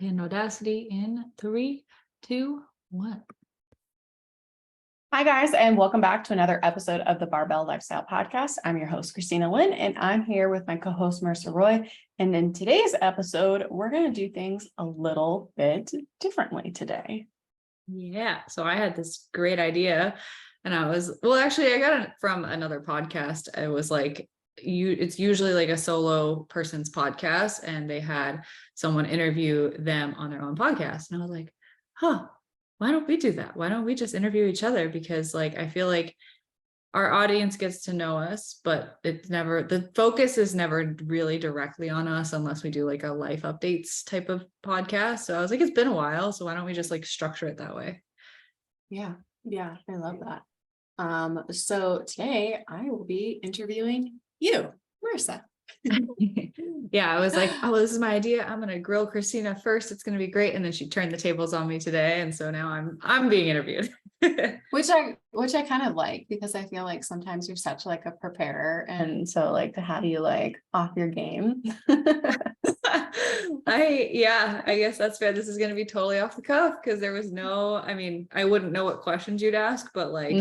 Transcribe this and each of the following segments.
and Audacity in 3, 2, 1. Hi, guys, and welcome back to another episode of the Barbell Lifestyle Podcast. I'm your host, Christina Lynn, and I'm here with my co-host, Marissa Roy. And in today's episode, we're going to do things a little bit differently today. Yeah, so I had this great idea, and I got it from another podcast. It was like, it's usually like a solo person's podcast, and they had someone interview them on their own podcast. And I was like, why don't we do that? Why don't we just interview each other? Because like, I feel like our audience gets to know us, but the focus is never really directly on us unless we do like a life updates type of podcast. So I was like, it's been a while, so why don't we just like structure it that way? Yeah, I love that. So today I will be interviewing you, Marissa. Yeah, I was like, oh, this is my idea. I'm gonna grill Christina first. It's gonna be great. And then she turned the tables on me today, and so now I'm being interviewed. Which I kind of like, because I feel like sometimes you're such like a preparer, and so like to have you like off your game. I guess that's fair. This is going to be totally off the cuff because there was I wouldn't know what questions you'd ask, but like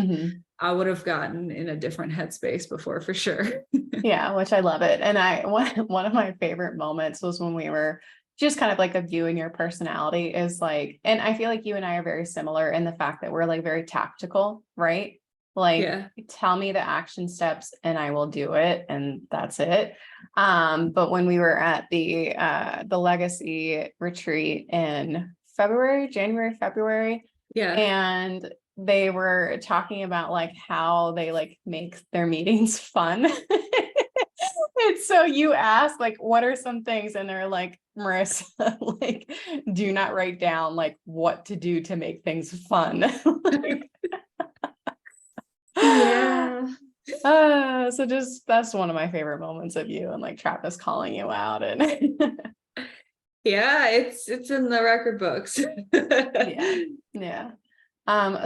I would have gotten in a different headspace before for sure. Yeah, which I love it. And one of my favorite moments was when we were just kind of like a view in your personality is like, and I feel like you and I are very similar in the fact that we're like very tactical, right? Like, tell me the action steps and I will do it, and that's it. But when we were at the legacy retreat in January, February, and they were talking about like how they like make their meetings fun. And so you ask like, what are some things? And they're like, Marissa, like, do not write down like what to do to make things fun. Yeah. So just that's one of my favorite moments of you, and like Travis calling you out, and yeah, it's in the record books. yeah.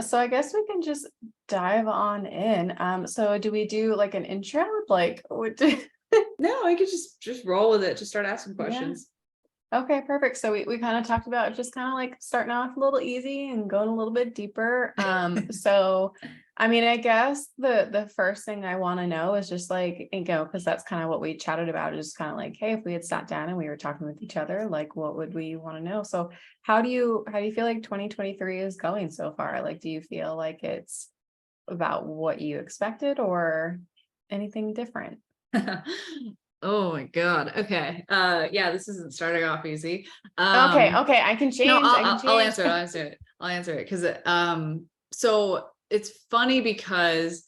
So I guess we can just dive on in. So do we do like an intro? Like what No, I could just roll with it, just start asking questions. Okay, perfect. So we kind of talked about just kind of like starting off a little easy and going a little bit deeper. So I mean, I guess the first thing I want to know is just like, because that's kind of what we chatted about, is just kind of like, hey, if we had sat down and we were talking with each other, like what would we want to know? So how do you feel like 2023 is going so far? Like, do you feel like it's about what you expected or anything different? Oh my God. Okay. Yeah, this isn't starting off easy. Okay, I can change. No, I'll answer it. I'll answer it because so it's funny because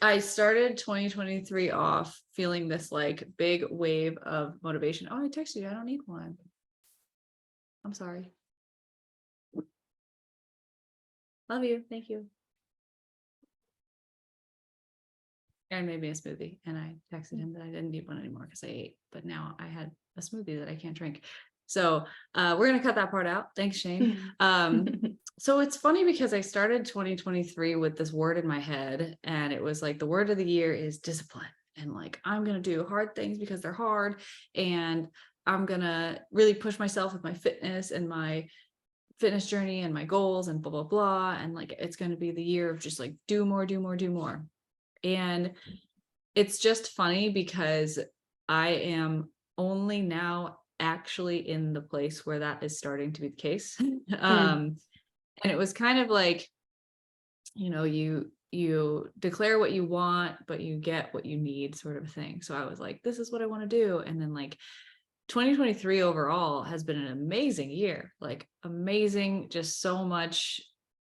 I started 2023 off feeling this like big wave of motivation. Oh, I texted you. I don't need one. I'm sorry. Love you. Thank you. Aaron made me a smoothie, and I texted him that I didn't need one anymore because I ate, but now I had a smoothie that I can't drink. So we're going to cut that part out. Thanks, Shane. So it's funny because I started 2023 with this word in my head, and it was like the word of the year is discipline. And like, I'm going to do hard things because they're hard. And I'm going to really push myself with my fitness and my fitness journey and my goals and blah, blah, blah. And like, it's going to be the year of just like do more. And it's just funny because I am only now actually in the place where that is starting to be the case. And it was kind of like, you declare what you want, but you get what you need, sort of thing. So I was like, this is what I want to do. And then like 2023 overall has been an amazing year, like amazing, just so much.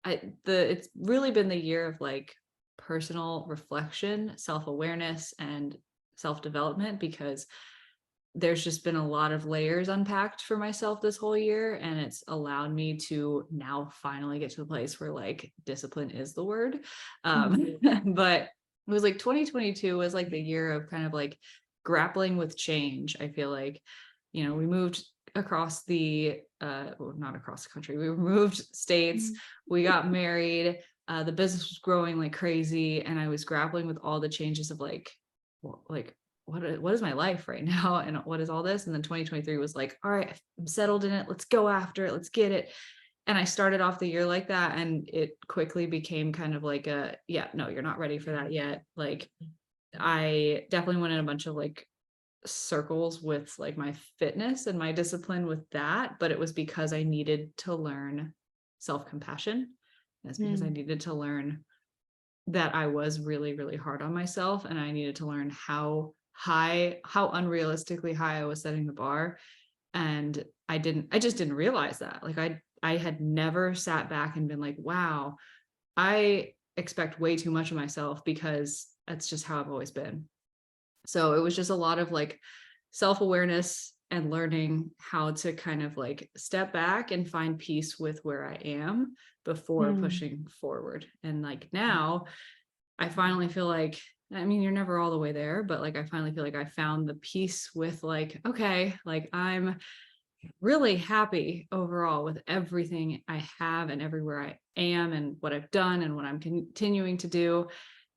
It's really been the year of like personal reflection, self-awareness, and self-development, because there's just been a lot of layers unpacked for myself this whole year, and it's allowed me to now finally get to the place where like discipline is the word. But it was like 2022 was like the year of kind of like grappling with change. I feel like, we moved across not across the country, we moved states, we got married, the business was growing like crazy, and I was grappling with all the changes of like what is my life right now? And what is all this? And then 2023 was like, all right, I'm settled in it. Let's go after it. Let's get it. And I started off the year like that. And it quickly became kind of like yeah, no, you're not ready for that yet. Like I definitely went in a bunch of like circles with like my fitness and my discipline with that, but it was because I needed to learn self-compassion. That's because I needed to learn that I was really, really hard on myself, and I needed to learn how unrealistically high I was setting the bar. And I just didn't realize that. Like I had never sat back and been like, wow, I expect way too much of myself, because that's just how I've always been. So it was just a lot of like self-awareness and learning how to kind of like step back and find peace with where I am before pushing forward. And like now I finally feel like, I mean, you're never all the way there, but like I finally feel like I found the peace with like, okay, like I'm really happy overall with everything I have and everywhere I am and what I've done and what I'm continuing to do.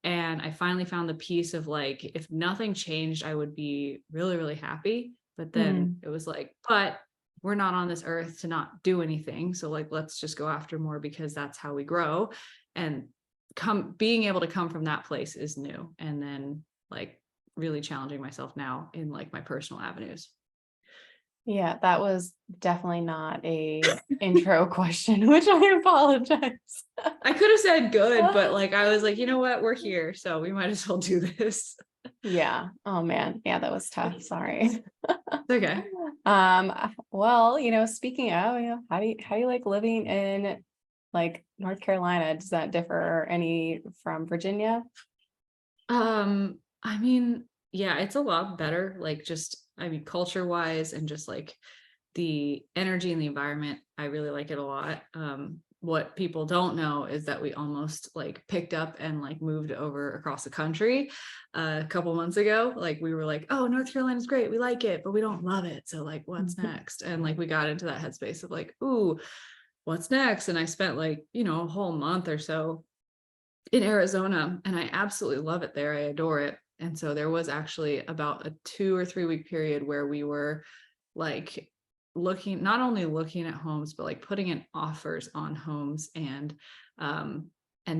And I finally found the peace of like, if nothing changed, I would be really, really happy. But then it was like, but we're not on this earth to not do anything. So like, let's just go after more, because that's how we grow. And being able to come from that place is new. And then like really challenging myself now in like my personal avenues. Yeah, that was definitely not a intro question, which I apologize. I could have said good, but like I was like, you know what, we're here, so we might as well do this. Yeah. Oh man. Yeah, that was tough. Sorry. Okay. Well, speaking of, how do you like living in like North Carolina? Does that differ any from Virginia? I mean, yeah, it's a lot better, like just, I mean, culture wise and just like the energy and the environment. I really like it a lot. What people don't know is that we almost like picked up and like moved over across the country a couple months ago. Like we were like, oh, North Carolina's great, we like it, but we don't love it. So like, what's next? And like we got into that headspace of like, ooh, what's next? And I spent like, a whole month or so in Arizona, and I absolutely love it there. I adore it. And so there was actually about a 2 or 3 week period where we were like not only looking at homes, but like putting in offers on homes, and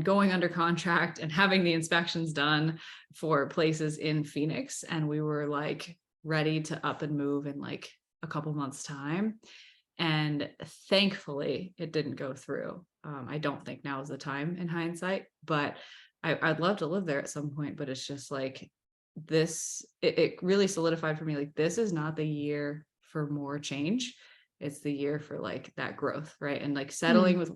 going under contract and having the inspections done for places in Phoenix. And we were like ready to up and move in like a couple months time. And thankfully it didn't go through. I don't think now is the time in hindsight, but I'd love to live there at some point. But it's just like it really solidified for me, like this is not the year for more change. It's the year for like that growth, right? And like settling with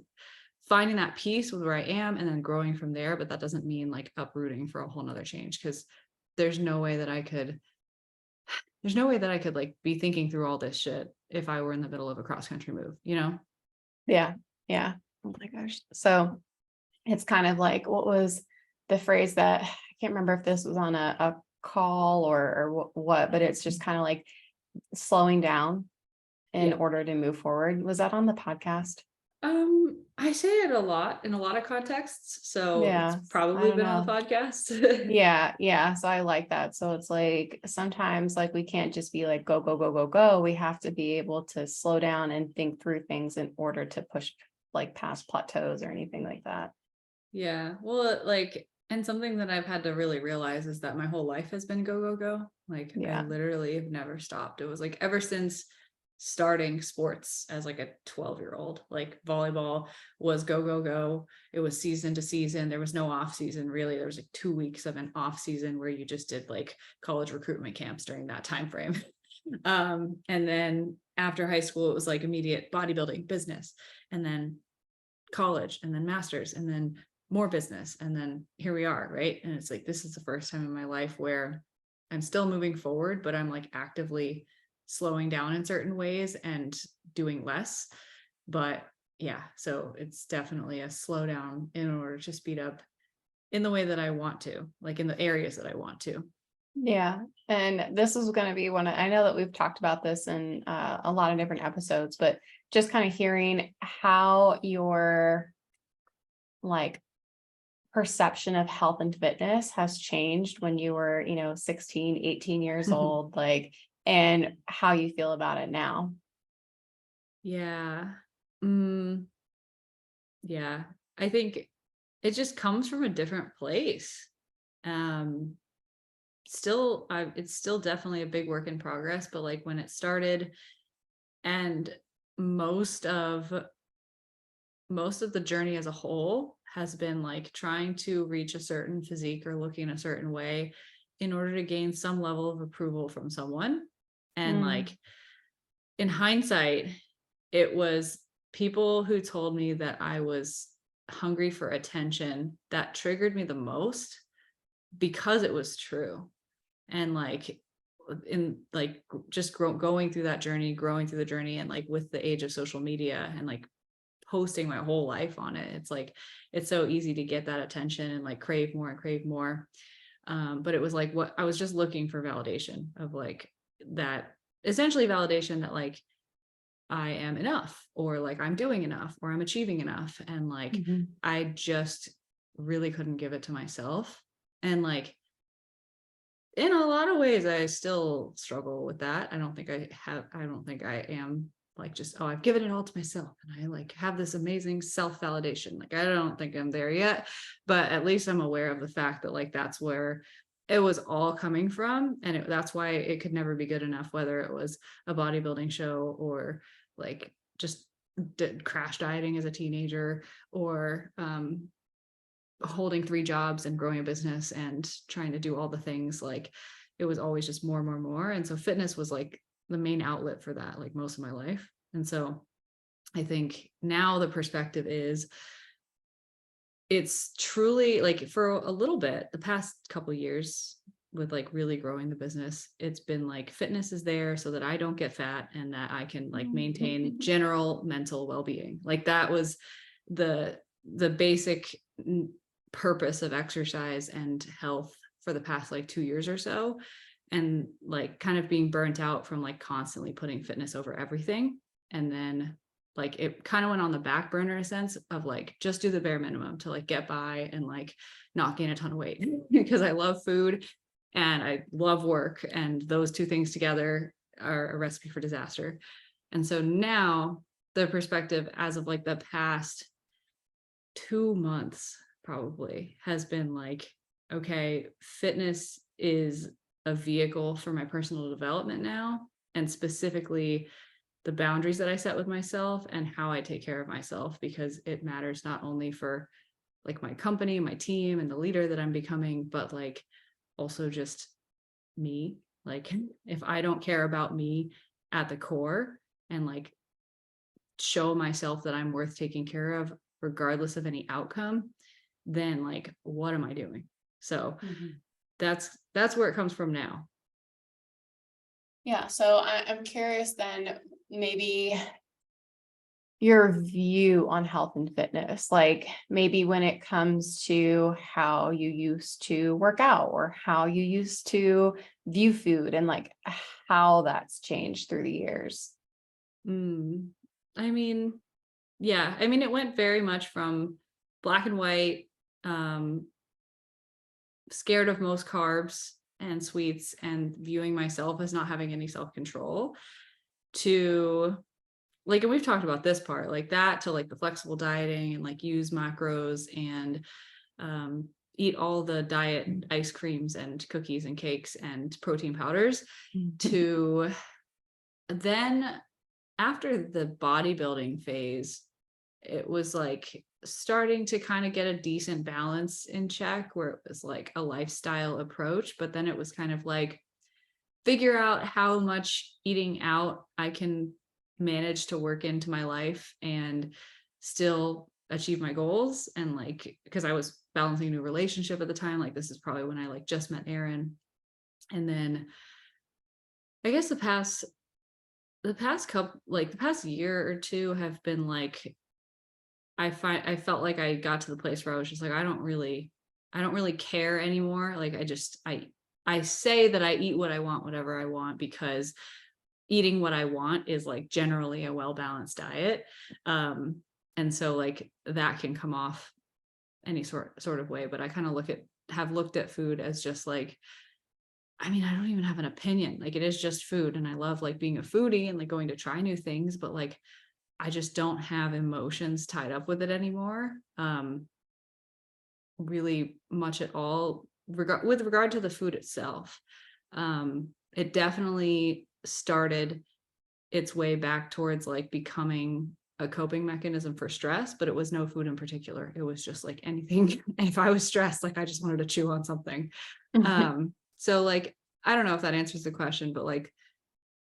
finding that peace with where I am and then growing from there. But that doesn't mean like uprooting for a whole nother change, because there's no way that I could like be thinking through all this shit if I were in the middle of a cross country move, Yeah. Yeah. Oh my gosh. So it's kind of like, what was the phrase that I can't remember if this was on a call or what, but it's just kind of like slowing down in order to move forward. Was that on the podcast? I say it a lot in a lot of contexts, so Yeah, it's I probably don't been on know. the podcast. Yeah. So I like that. So it's like sometimes like we can't just be like go, go, go, go, go. We have to be able to slow down and think through things in order to push like past plateaus or anything like that. Yeah. Well, like, and something that I've had to really realize is that my whole life has been go, go, go. Like I Yeah. literally have never stopped. It was like ever since starting sports as like a 12-year-old, like volleyball was go, go, go. It was season to season. There was no off season really. There was like 2 weeks of an off season where you just did like college recruitment camps during that time frame. And then after high school, it was like immediate bodybuilding business, and then college, and then masters, and then more business. And then here we are, right? And it's like, this is the first time in my life where I'm still moving forward, but I'm like actively slowing down in certain ways and doing less. But yeah, so it's definitely a slowdown in order to speed up in the way that I want to, like in the areas that I want to. Yeah. And this is going to be I know that we've talked about this in a lot of different episodes, but just kind of hearing how your like perception of health and fitness has changed when you were, 16, 18 years old, like, and how you feel about it now? Yeah. Mm, yeah. I think it just comes from a different place. Um, it's still definitely a big work in progress, but like when it started, and most of most of the journey as a whole has been like trying to reach a certain physique or looking a certain way in order to gain some level of approval from someone. And Mm, like in hindsight, it was people who told me that I was hungry for attention that triggered me the most, because it was true. And like in like just going through that journey, growing through the journey, and like with the age of social media and like posting my whole life on it, it's like it's so easy to get that attention and like crave more and crave more. But it was like what I was just looking for, validation of like that, essentially validation that like I am enough, or like I'm doing enough, or I'm achieving enough. And like mhm. I just really couldn't give it to myself. And like in a lot of ways I still struggle with that. I don't think I am like just, oh, I've given it all to myself and I like have this amazing self-validation. Like I don't think I'm there yet, but at least I'm aware of the fact that like that's where it was all coming from. And that's why it could never be good enough, whether it was a bodybuilding show or like just crash dieting as a teenager, or holding 3 jobs and growing a business and trying to do all the things. Like it was always just more and more and more. And so fitness was like the main outlet for that, like most of my life. And so I think now the perspective is, it's truly like for a little bit, the past couple years with like really growing the business, it's been like fitness is there so that I don't get fat and that I can like maintain general mental well-being. Like that was the basic purpose of exercise and health for the past like 2 years or so. And like kind of being burnt out from like constantly putting fitness over everything. And then like it kind of went on the back burner in a sense of like just do the bare minimum to like get by and like not gain a ton of weight because I love food and I love work, and those two things together are a recipe for disaster. And so now the perspective as of like the past 2 months probably has been like, okay, fitness is a vehicle for my personal development now, and specifically the boundaries that I set with myself and how I take care of myself, because it matters not only for like my company, my team, and the leader that I'm becoming, but like also just me. Like if I don't care about me at the core and like show myself that I'm worth taking care of regardless of any outcome, then like what am I doing? So Mhm. that's where it comes from now. Yeah, so I'm curious then, maybe your view on health and fitness, like maybe when it comes to how you used to work out or how you used to view food, and like how that's changed through the years. Mm. I mean, yeah, I mean, it went very much from black and white, um, scared of most carbs and sweets and viewing myself as not having any self-control, to like, and we've talked about this part, like that, to like the flexible dieting and like use macros and um, eat all the diet ice creams and cookies and cakes and protein powders, to then after the bodybuilding phase, it was like starting to kind of get a decent balance in check where it was like a lifestyle approach. But then it was kind of like figure out how much eating out I can manage to work into my life and still achieve my goals. And like, because I was balancing a new relationship at the time, like this is probably when I like just met Aaron. And then I guess the past couple, like the past year or two have been like, I felt like I got to the place where I was just like, I don't really care anymore. Like I say that I eat what I want, whatever I want, because eating what I want is like generally a well-balanced diet. And so like that can come off any sort of way, but I kind of have looked at food as just like, I mean, I don't even have an opinion. Like, it is just food. And I love like being a foodie and like going to try new things, but like, I just don't have emotions tied up with it anymore. Really much at all with regard to the food itself. It definitely started its way back towards like becoming a coping mechanism for stress, but it was no food in particular. It was just like anything. If I was stressed, like I just wanted to chew on something. So like, I don't know if that answers the question, but like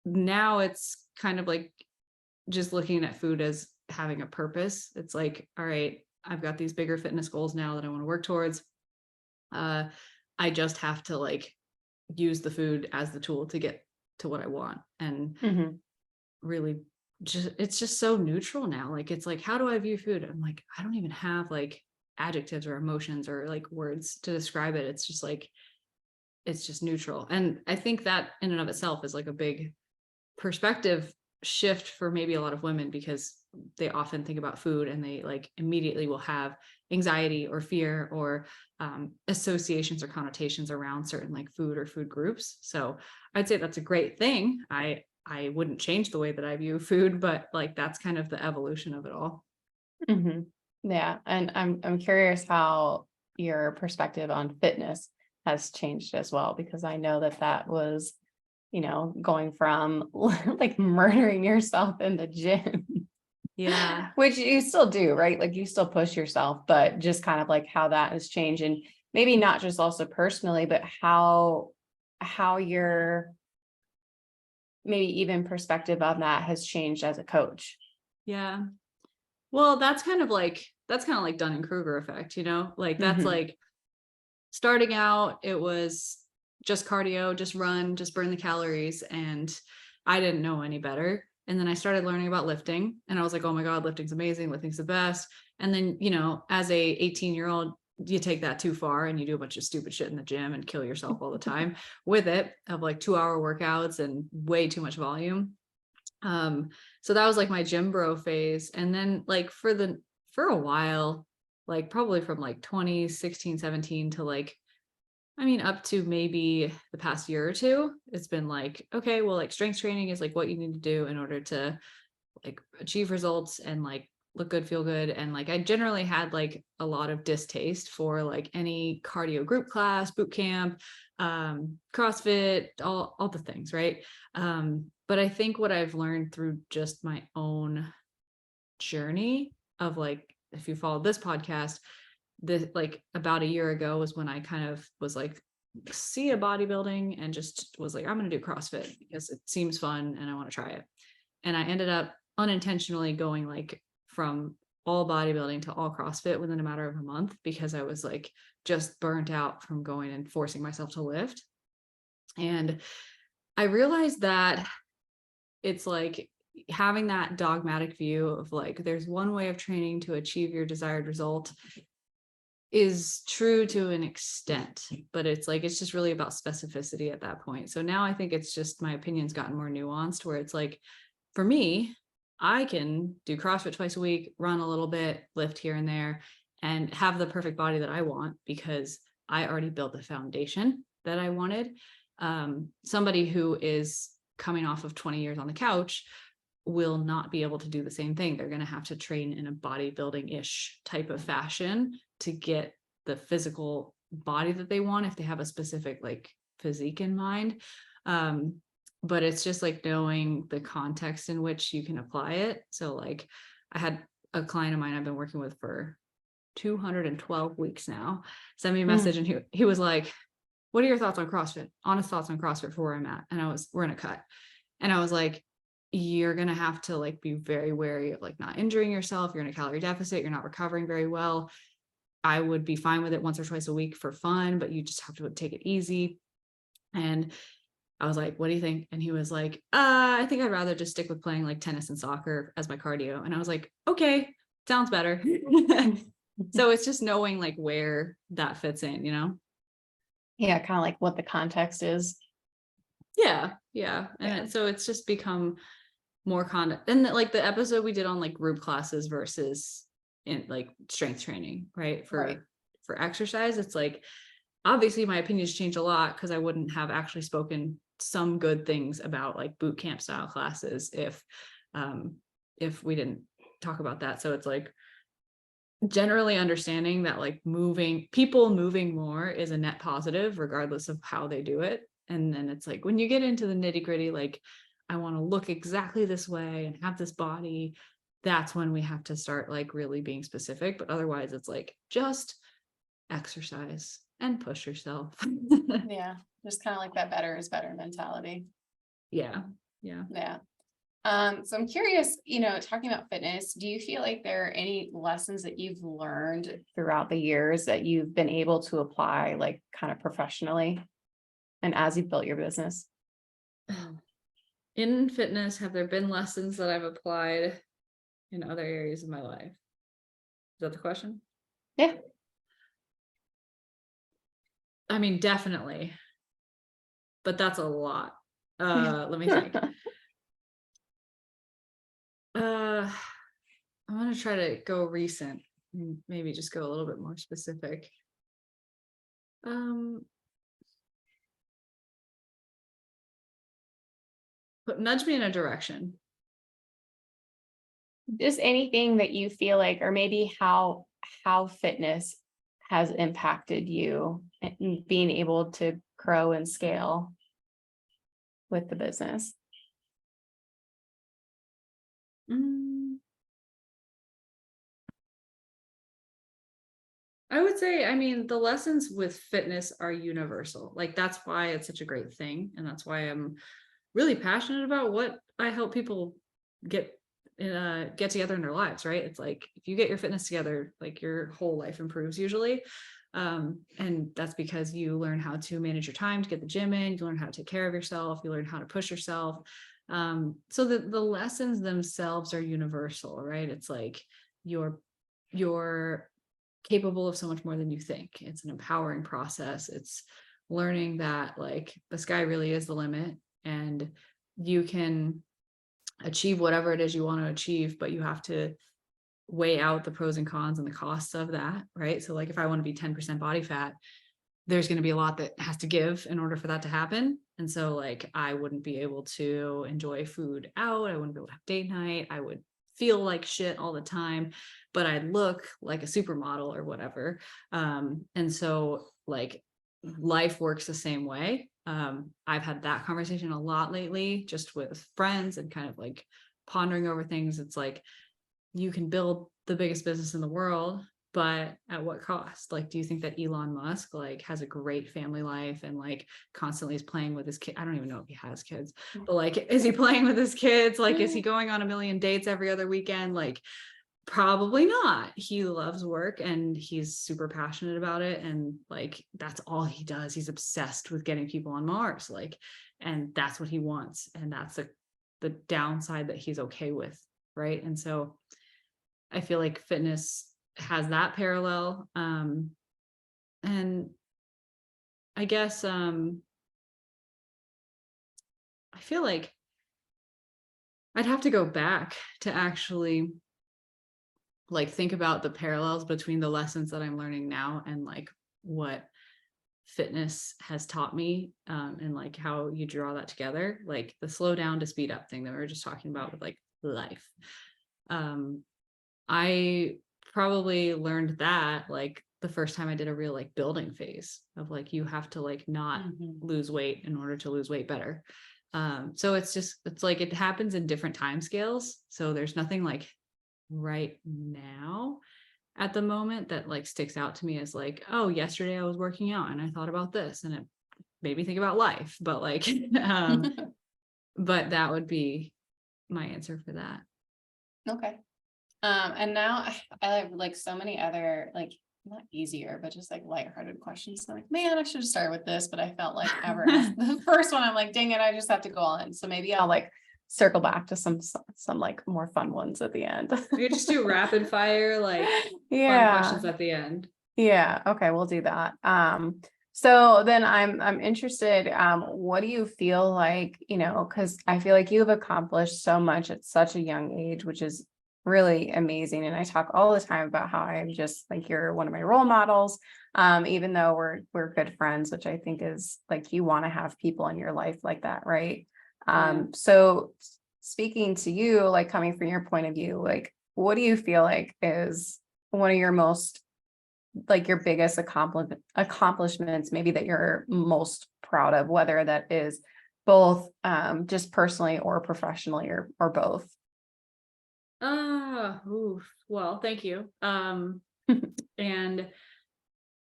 now it's kind of like just looking at food as having a purpose. It's like, all right, I've got these bigger fitness goals now that I want to work towards. I just have to like use the food as the tool to get to what I want. And really just, it's just so neutral now. Like, it's like, how do I view food? I'm like, I don't even have like adjectives or emotions or like words to describe it. It's just like, it's just neutral. And I think that in and of itself is like a big perspective shift for maybe a lot of women, because they often think about food and they like immediately will have anxiety or fear or associations or connotations around certain like food or food groups. So I'd say that's a great thing. I wouldn't change the way that I view food, but like that's kind of the evolution of it all. Yeah. And I'm curious how your perspective on fitness has changed as well, because I know that was, going from like murdering yourself in the gym. Yeah. Which you still do, right? Like you still push yourself, but just kind of like how that has changed, and maybe not just also personally, but how your maybe even perspective on that has changed as a coach. Yeah. Well, that's kind of like Dunning-Kruger effect, like that's like starting out, it was just cardio, just run, just burn the calories. And I didn't know any better. And then I started learning about lifting and I was like, oh my God, lifting's amazing. Lifting's the best. And then, as a 18-year-old, you take that too far and you do a bunch of stupid shit in the gym and kill yourself all the time with it, of like 2-hour workouts and way too much volume. So that was like my gym bro phase. And then like for a while, like probably from like 2016, 17 to like, I mean, up to maybe the past year or two, it's been like, okay, well, like strength training is like what you need to do in order to like achieve results and like look good, feel good. And like, I generally had like a lot of distaste for like any cardio group class, boot camp, CrossFit, all the things. Right. But I think what I've learned through just my own journey of like, if you follow this podcast, like about a year ago was when I kind of was like, see a bodybuilding and just was like, I'm going to do CrossFit because it seems fun and I want to try it. And I ended up unintentionally going like from all bodybuilding to all CrossFit within a matter of a month, because I was like just burnt out from going and forcing myself to lift. And I realized that it's like having that dogmatic view of like, there's one way of training to achieve your desired result is true to an extent, but it's like, it's just really about specificity at that point. So now I think it's just, my opinion's gotten more nuanced, where it's like, for me, I can do CrossFit twice a week, run a little bit, lift here and there, and have the perfect body that I want because I already built the foundation that I wanted. Somebody who is coming off of 20 years on the couch will not be able to do the same thing. They're going to have to train in a bodybuilding-ish type of fashion to get the physical body that they want, if they have a specific like physique in mind. But it's just like knowing the context in which you can apply it. So like I had a client of mine I've been working with for 212 weeks now send me a message and he was like, what are your thoughts on CrossFit? Honest thoughts on CrossFit for where I'm at. And we're in a cut. And I was like, you're going to have to like be very wary of like not injuring yourself. You're in a calorie deficit. You're not recovering very well. I would be fine with it once or twice a week for fun, but you just have to take it easy. And I was like, what do you think? And he was like, I think I'd rather just stick with playing like tennis and soccer as my cardio. And I was like, okay, sounds better. So it's just knowing like where that fits in, Yeah, kind of like what the context is. Yeah. And so it's just become more content. And like the episode we did on like group classes versus in like strength training, right? Right. For exercise, it's like, obviously my opinions changed a lot because I wouldn't have actually spoken some good things about like boot camp style classes if we didn't talk about that. So it's like generally understanding that like people moving more is a net positive regardless of how they do it. And then it's like when you get into the nitty gritty, like I want to look exactly this way and have this body, that's when we have to start like really being specific. But otherwise it's like just exercise and push yourself. Yeah. Just kind of like that better is better mentality. Yeah. Yeah. Yeah. So I'm curious, talking about fitness, do you feel like there are any lessons that you've learned throughout the years that you've been able to apply, like kind of professionally and as you've built your business? In fitness, have there been lessons that I've applied in other areas of my life? Is that the question? Yeah. I mean, definitely. But that's a lot. Let me think. I'm gonna try to go recent and maybe just go a little bit more specific. But nudge me in a direction. Just anything that you feel like, or maybe how fitness has impacted you and being able to grow and scale with the business. I would say, I mean, the lessons with fitness are universal. Like that's why it's such a great thing. And that's why I'm really passionate about what I help people get together in their lives, right? It's like if you get your fitness together, like your whole life improves usually. And that's because you learn how to manage your time to get the gym in, you learn how to take care of yourself, you learn how to push yourself. So the lessons themselves are universal, right? It's like you're capable of so much more than you think. It's an empowering process. It's learning that like the sky really is the limit and you can achieve whatever it is you want to achieve, but you have to weigh out the pros and cons and the costs of that, right? So like if I want to be 10% body fat, there's going to be a lot that has to give in order for that to happen. And so like I wouldn't be able to enjoy food out, I wouldn't be able to have date night, I would feel like shit all the time, but I'd look like a supermodel or whatever. And so like life works the same way. I've had that conversation a lot lately, just with friends and kind of like pondering over things. It's like, you can build the biggest business in the world, but at what cost? Like, do you think that Elon Musk like has a great family life and like constantly is playing with his kid? I don't even know if he has kids, but like, is he playing with his kids? Like, is he going on a million dates every other weekend? Like, probably not. He loves work and he's super passionate about it. And like, that's all he does. He's obsessed with getting people on Mars. Like, and that's what he wants. And that's the downside that he's okay with. Right. And so I feel like fitness has that parallel. And I guess I feel like I'd have to go back to actually like think about the parallels between the lessons that I'm learning now and like what fitness has taught me, and like how you draw that together, like the slow down to speed up thing that we were just talking about with like life. I probably learned that like the first time I did a real like building phase of like you have to like not lose weight in order to lose weight better. So it's like it happens in different time scales. So there's nothing like right now at the moment that like sticks out to me as like, oh, yesterday I was working out and I thought about this and it made me think about life. But like, but that would be my answer for that. Okay. And now I have like so many other, like not easier, but just like lighthearted questions. I'm like, man, I should have started with this, but I felt like ever asked the first one, I'm like, dang it, I just have to go on. So maybe I'll like circle back to some like more fun ones at the end. We just do rapid fire, like fun questions at the end. Yeah. Okay. We'll do that. So then I'm interested, what do you feel like, because I feel like you've accomplished so much at such a young age, which is really amazing. And I talk all the time about how I'm just like, you're one of my role models. Even though we're good friends, which I think is like, you want to have people in your life like that, right? Yeah. So speaking to you, like coming from your point of view, like what do you feel like is one of your most, like your biggest accomplishments, maybe that you're most proud of, whether that is both just personally or professionally, or both? Well, thank you. And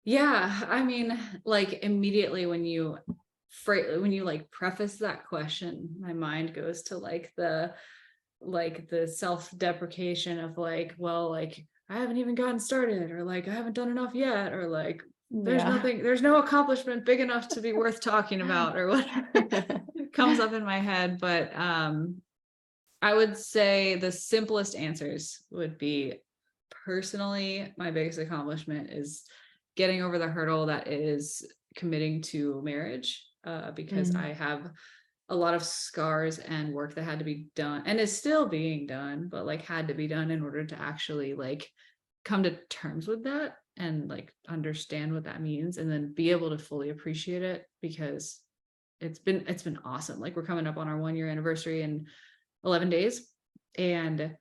yeah, I mean, like immediately when you like preface that question, my mind goes to like the self-deprecation of like, well, like I haven't even gotten started, or like I haven't done enough yet, or like Yeah. there's no accomplishment big enough to be worth talking about, or whatever comes up in my head. But I would say the simplest answers would be, personally, my biggest accomplishment is getting over the hurdle that is committing to marriage, because I Mm, have a lot of scars and work that had to be done and is still being done, but like had to be done in order to actually like come to terms with that and like understand what that means, and then be able to fully appreciate it, because it's been awesome. Like we're coming up on our 1 year anniversary in 11 days, and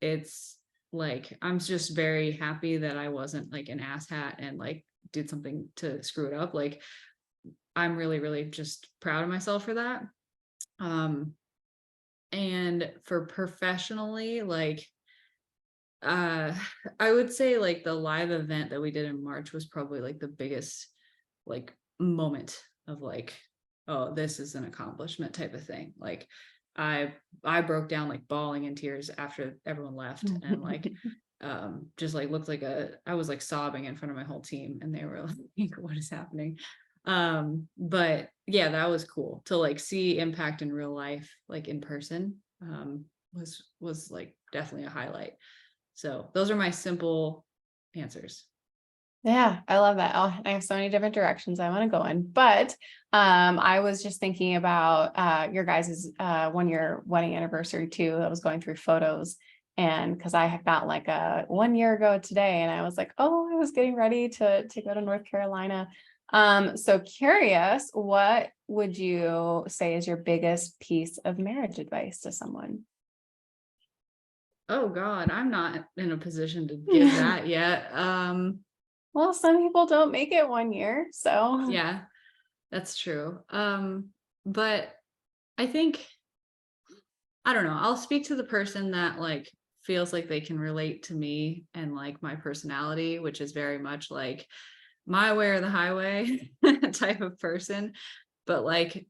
it's like I'm just very happy that I wasn't like an asshat and like did something to screw it up. Like I'm really, really just proud of myself for that. Um, and for professionally, like uh I would say like the live event that we did in March was probably like the biggest like moment of like, oh, this is an accomplishment type of thing. Like I I broke down like bawling in tears after everyone left, and like just like looked like I was like sobbing in front of my whole team, and they were like, what is happening? But yeah, that was cool to like see impact in real life, like in person. Was like definitely a highlight. So those are my simple answers. Yeah, I love that. Oh, I have so many different directions I want to go in, but I was just thinking about your guys' 1 year wedding anniversary too. I was going through photos, and because I had got like a 1 year ago today, and I was like, oh, I was getting ready to go to North Carolina. So curious, what would you say is your biggest piece of marriage advice to someone? Oh God, I'm not in a position to give that yet. Well, some people don't make it 1 year, so. Yeah, that's true. But I think, I don't know, I'll speak to the person that like feels like they can relate to me and like my personality, which is very much like my way or the highway type of person. But like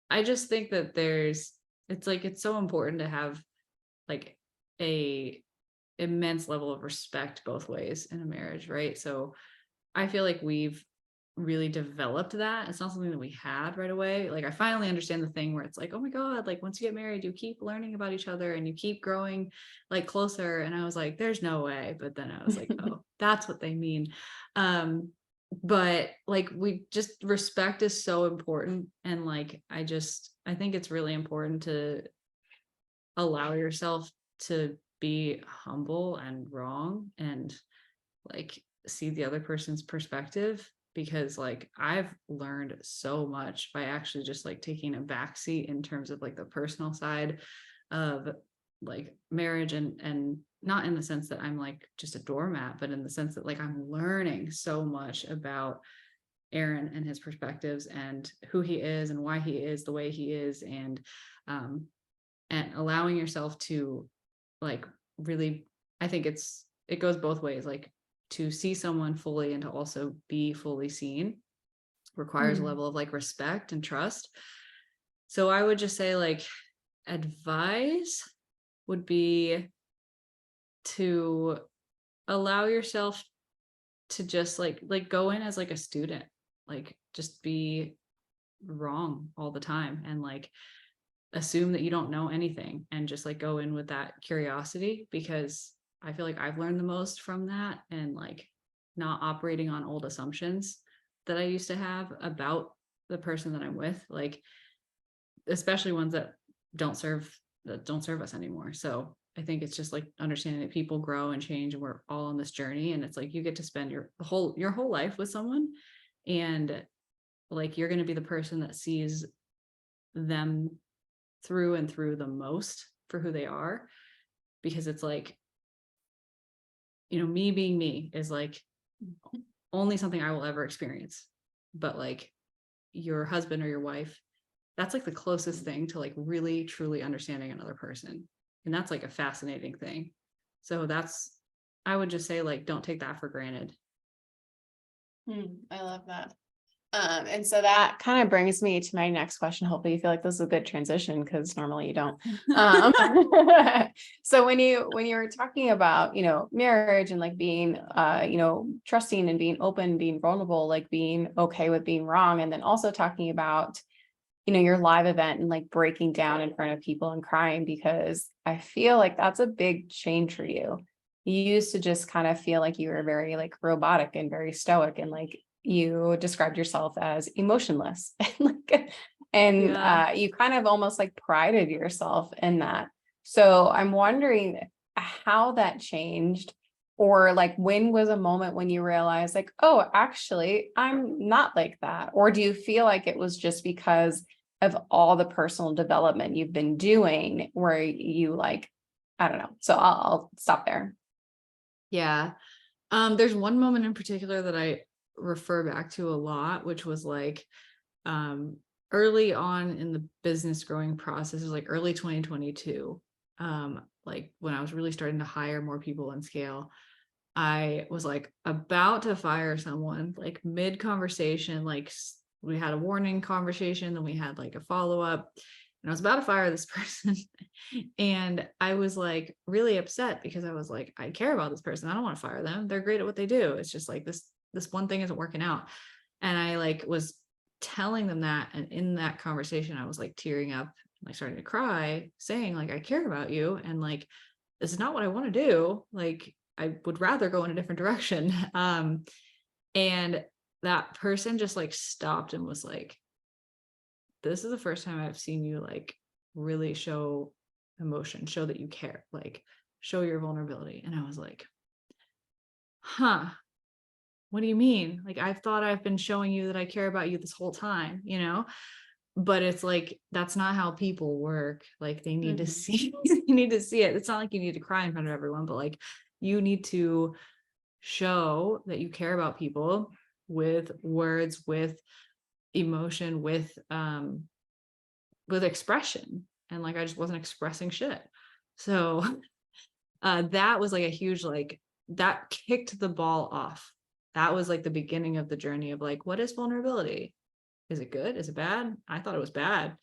I just think that it's like it's so important to have like a immense level of respect both ways in a marriage, right? So I feel like we've really developed that. It's not something that we had right away. Like I finally understand the thing where it's like, oh my God, like once you get married, you keep learning about each other and you keep growing like closer. And I was like, there's no way. But then I was like, oh, that's what they mean. Um, but like we just, respect is so important. And like I think it's really important to allow yourself to be humble and wrong, and like see the other person's perspective, because like I've learned so much by actually just like taking a backseat in terms of like the personal side of like marriage, and not in the sense that I'm like just a doormat, but in the sense that like I'm learning so much about Aaron and his perspectives and who he is and why he is the way he is, um and allowing yourself to like really, I think it goes both ways, like to see someone fully and to also be fully seen requires a Mm, level of like respect and trust. So I would just say like advice would be to allow yourself to just like go in as like a student, like just be wrong all the time, and like assume that you don't know anything, and just like go in with that curiosity, because I feel like I've learned the most from that, and like not operating on old assumptions that I used to have about the person that I'm with, like especially ones that don't serve us anymore. So I think it's just like understanding that people grow and change and we're all on this journey. And it's like you get to spend your whole life with someone, and like you're going to be the person that sees them through and through the most for who they are. Because it's like, me being me is like only something I will ever experience. But like your husband or your wife, that's like the closest thing to like really truly understanding another person. And that's like a fascinating thing. So I would just say, like, don't take that for granted. I love that. And so that kind of brings me to my next question. Hopefully you feel like this is a good transition, because normally you don't. Um, so when you were talking about, marriage and like being, trusting and being open, being vulnerable, like being okay with being wrong, and then also talking about, your live event and like breaking down in front of people and crying, because I feel like that's a big change for you. You used to just kind of feel like you were very like robotic and very stoic, and like you described yourself as emotionless and Yeah. you kind of almost like prided yourself in that. So I'm wondering how that changed, or like when was a moment when you realized like, oh, actually I'm not like that? Or do you feel like it was just because of all the personal development you've been doing where you like, I don't know. So I'll stop there. Yeah. There's one moment in particular that I refer back to a lot, which was like um early on in the business growing process. It was like early 2022. Like when I was really starting to hire more people and scale. I was like about to fire someone, like mid conversation, like we had a warning conversation, then we had like a follow-up, and I was about to fire this person. And I was like really upset because I was like, I care about this person. I don't want to fire them. They're great at what they do. It's just like this one thing isn't working out. And I like was telling them that. And in that conversation, I was like tearing up, like starting to cry, saying like, I care about you. And like, this is not what I want to do. Like, I would rather go in a different direction. And that person just like stopped and was like, this is the first time I've seen you like really show emotion, show that you care, like show your vulnerability. And I was like, huh, what do you mean? Like, I thought I've been showing you that I care about you this whole time, but it's like, that's not how people work. Like they need to see, you need to see it. It's not like you need to cry in front of everyone, but like you need to show that you care about people with words, with emotion, with expression. And like I just wasn't expressing shit. So that was like a huge, like that kicked the ball off. That was like the beginning of the journey of like, what is vulnerability? Is it good? Is it bad? I thought it was bad.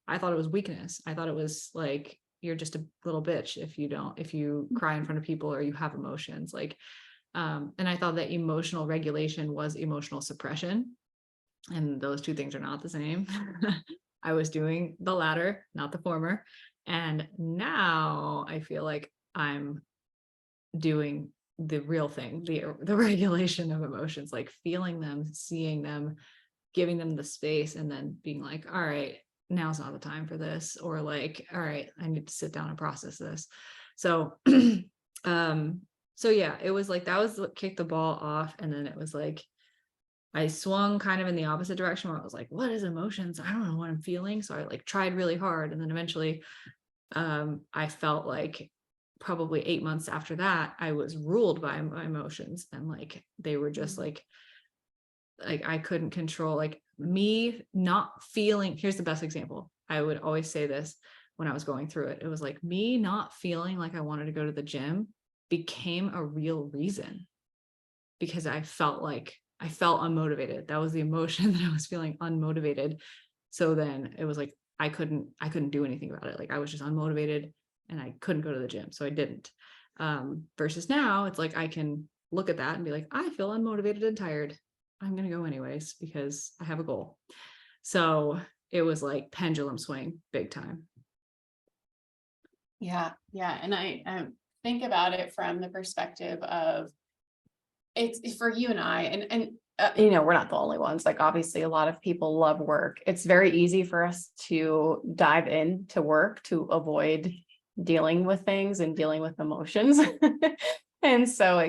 I thought it was weakness. I thought it was like, you're just a little bitch if you cry in front of people or you have emotions. Like, and I thought that emotional regulation was emotional suppression. And those two things are not the same. I was doing the latter, not the former. And now I feel like I'm doing the real thing, the regulation of emotions, like feeling them, seeing them, giving them the space, and then being like, all right, now's not the time for this, or like, all right, I need to sit down and process this. So so yeah, it was like that was what kicked the ball off. And then it was like I swung kind of in the opposite direction where I was like, what is emotions? I don't know what I'm feeling. So I like tried really hard. And then eventually I felt like probably 8 months after that, I was ruled by my emotions. And like, they were just like I couldn't control, like me not feeling. Here's the best example. I would always say this when I was going through it. It was like me not feeling like I wanted to go to the gym became a real reason, because I felt unmotivated. That was the emotion that I was feeling, unmotivated. So then it was like, I couldn't do anything about it. Like I was just unmotivated and I couldn't go to the gym. So I didn't. Versus now it's like, I can look at that and be like, I feel unmotivated and tired. I'm going to go anyways because I have a goal. So it was like pendulum swing big time. Yeah. Yeah. And I think about it from the perspective of it's for you and I, and we're not the only ones. Like obviously a lot of people love work. It's very easy for us to dive into work to avoid dealing with things and dealing with emotions. And so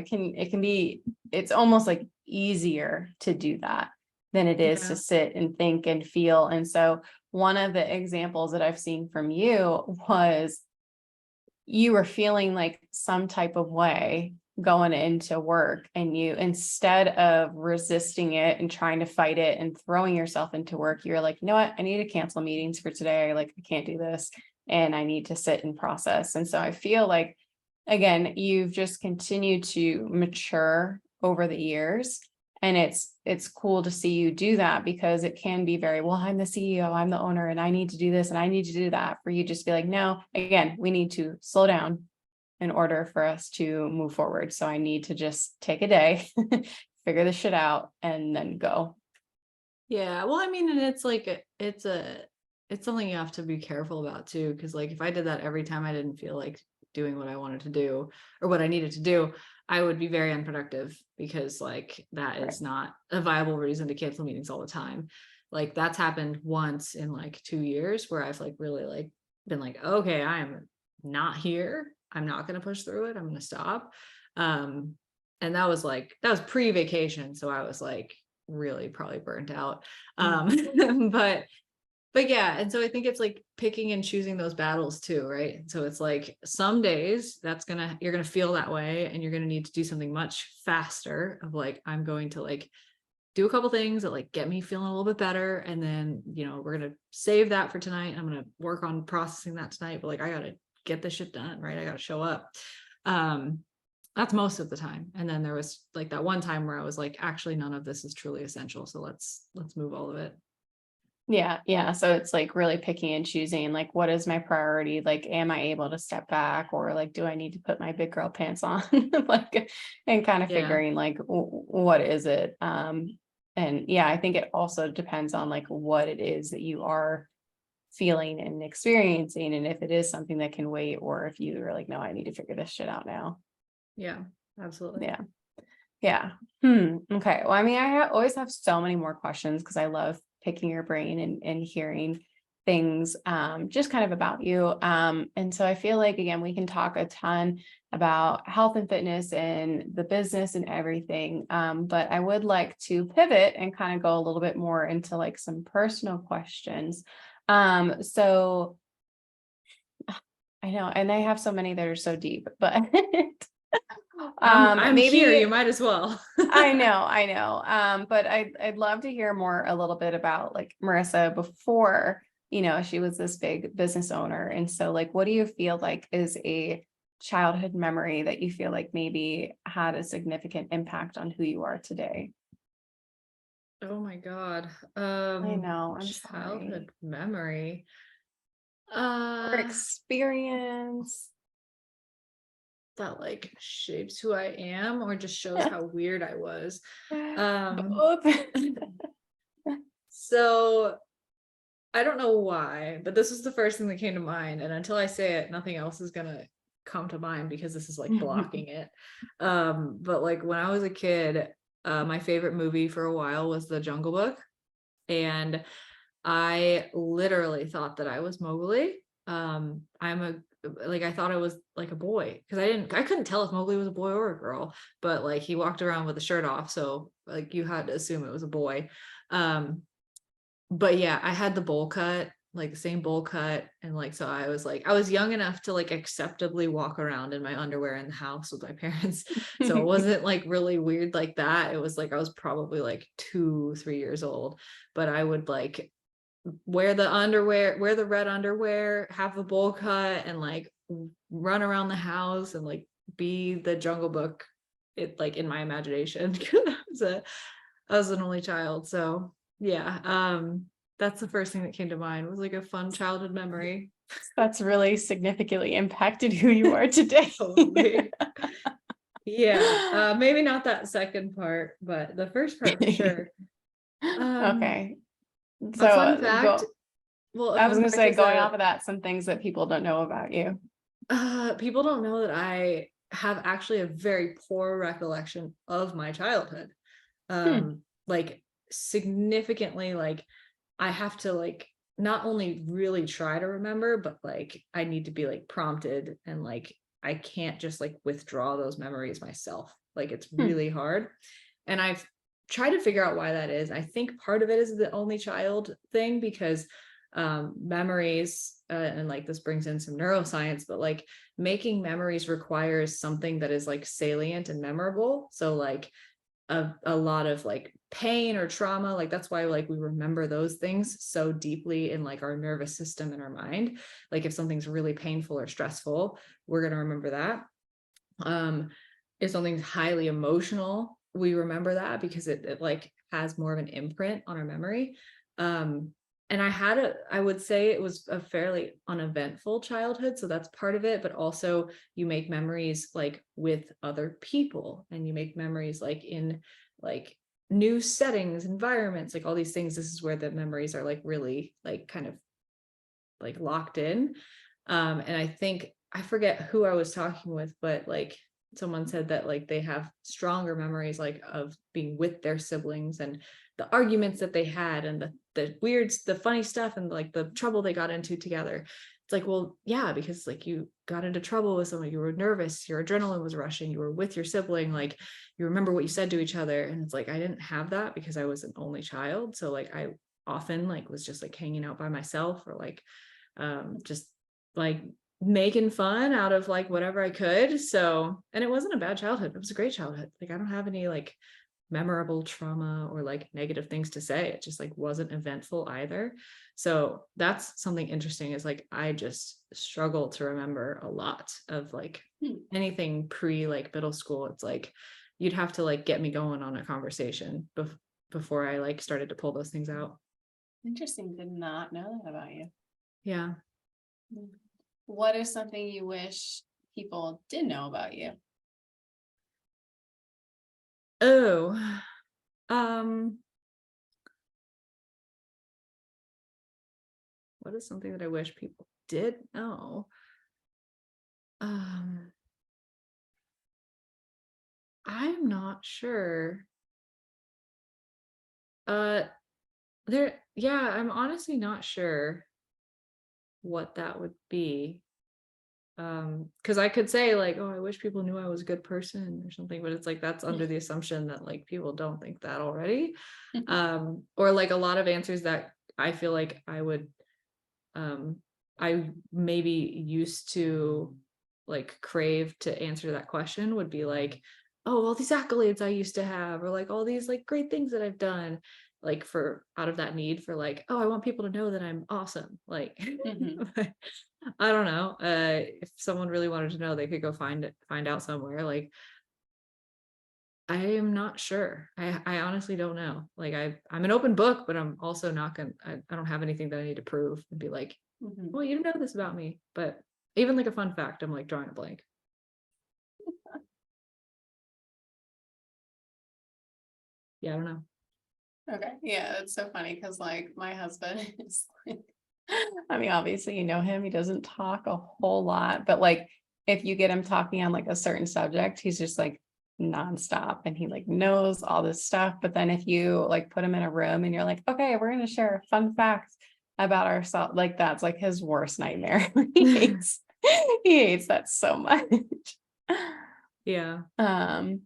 it's almost like easier to do that than it is to Yeah. sit and think and feel. And so one of the examples that I've seen from you was you were feeling like some type of way going into work, and you, instead of resisting it and trying to fight it and throwing yourself into work, you're like, you know what, I need to cancel meetings for today. Like, I can't do this, and I need to sit and process. And so I feel like, again, you've just continued to mature over the years, and it's cool to see you do that, because it can be very, well, I'm the CEO, I'm the owner, and I need to do this and I need to do that. For you just be like, no, again, we need to slow down in order for us to move forward. So I need to just take a day, figure this shit out, and then go. Yeah. Well, I mean, and it's like, it's something you have to be careful about too. Cause like if I did that every time I didn't feel like doing what I wanted to do or what I needed to do, I would be very unproductive, because like that Right. is not a viable reason to cancel meetings all the time. Like that's happened once in like 2 years where I've like really like been like, okay, I am not here. I'm not going to push through it. I'm going to stop. Um, and that was pre-vacation. So I was like really probably burnt out. But yeah, and so I think it's like picking and choosing those battles too, right? So it's like some days you're gonna feel that way, and you're gonna need to do something much faster of like, I'm going to like do a couple things that like get me feeling a little bit better, and then we're gonna save that for tonight, and I'm gonna work on processing that tonight, but like I gotta get this shit done, right? I gotta show up. um that's most of the time. And then there was like that one time where I was like, actually none of this is truly essential, so let's move all of it. Yeah, yeah. So it's like really picking and choosing, like, what is my priority? Like, am I able to step back, or like, do I need to put my big girl pants on? Like, and kind of Yeah. figuring like, what is it? And yeah, I think it also depends on like what it is that you are feeling and experiencing, and if it is something that can wait, or if you are like, no, I need to figure this shit out now. Yeah, absolutely. Yeah. Yeah. Okay. Well, I mean, always have so many more questions, because I love picking your brain and hearing things, just kind of about you. And so I feel like, again, we can talk a ton about health and fitness and the business and everything. But I would like to pivot and kind of go a little bit more into like some personal questions. So I know, and I have so many that are so deep, but I'm here, maybe you might as well. I know. But I'd love to hear more a little bit about like Marissa before, she was this big business owner. And so like, what do you feel like is a childhood memory that you feel like maybe had a significant impact on who you are today? Oh my God. I know, I'm sorry. Childhood memory. Or Uh experience. that like shapes who I am or just shows how weird I was. Um Both. so I don't know why, but this was the first thing that came to mind. And until I say it, nothing else is gonna come to mind because this is like blocking it. But like when I was a kid, my favorite movie for a while was The Jungle Book. And I literally thought that I was Mowgli. I thought I was like a boy, because I couldn't tell if Mowgli was a boy or a girl, but like he walked around with a shirt off, so like you had to assume it was a boy. Um, but yeah, I had the bowl cut, like the same bowl cut, and like so I was young enough to like acceptably walk around in my underwear in the house with my parents. So it wasn't like really weird like that. It was like I was probably like 2, 3 years old, but I would like wear the red underwear, have a bowl cut, and like run around the house and like be the Jungle Book, it like in my imagination. I was an only child, so yeah. That's the first thing that came to mind, was like a fun childhood memory. That's really significantly impacted who you are today. Totally. Yeah, maybe not that second part, but the first part for sure. um Okay. So a fun fact a I was fun going to fact say, is going that off of that, some things that people don't know about you. people don't know that I have actually a very poor recollection of my childhood. Hmm. Like significantly, like I have to like not only really try to remember, but like I need to be like prompted, and like I can't just like withdraw those memories myself. Like it's Hmm. really hard. And I've tried to figure out why that is. I think part of it is the only child thing, because memories, and like this brings in some neuroscience, but like making memories requires something that is like salient and memorable. So like a lot of like pain or trauma, like that's why like we remember those things so deeply in like our nervous system and our mind. Like if something's really painful or stressful, we're going to remember that. If something's highly emotional, we remember that because it like has more of an imprint on our memory. And I would say it was a fairly uneventful childhood, so that's part of it, but also you make memories like with other people, and you make memories like in like new settings, environments, like all these things. This is where the memories are like really like kind of like locked in. And I think I forget who I was talking with, but like someone said that like they have stronger memories like of being with their siblings, and the arguments that they had, and the funny stuff, and like the trouble they got into together. It's like, well, yeah, because like you got into trouble with someone, you were nervous, your adrenaline was rushing, you were with your sibling, like you remember what you said to each other. And it's like I didn't have that because I was an only child. So like I often like was just like hanging out by myself, or like just like making fun out of like whatever I could. So, and it wasn't a bad childhood. It was a great childhood. Like I don't have any like memorable trauma or like negative things to say. It just like wasn't eventful either. So that's something interesting, is like I just struggle to remember a lot of like anything pre like middle school. It's like you'd have to like get me going on a conversation before I like started to pull those things out. Interesting. Did not know that about you. Yeah. What is something you wish people did know about you? Oh, um, what is something that I wish people did know? Um, I'm not sure. Uh, yeah, I'm honestly not sure what that would be. Because I could say like, oh, I wish people knew I was a good person or something, but it's like that's under the assumption that like people don't think that already. Or like a lot of answers that I feel like um I maybe used to like crave to answer that question would be like, oh, all these accolades I used to have, or like all these like great things that I've done, like for out of that need for like, oh, I want people to know that I'm awesome. Like Mhm. I don't know. If someone really wanted to know, they could go find out somewhere. Like I am not sure. I honestly don't know. Like I'm an open book, but I'm also not gonna I don't have anything that I need to prove and be like, Mhm. well, you know this about me. But even like a fun fact, I'm like drawing a blank. Yeah, I don't know. Okay. Yeah, that's so funny because like my husband is like, I mean, obviously you know him, he doesn't talk a whole lot, but like if you get him talking on like a certain subject, he's just like nonstop and he like knows all this stuff. But then if you like put him in a room and you're like, okay, we're gonna share a fun fact about ourselves, like that's like his worst nightmare. He hates that so much. Yeah. Um,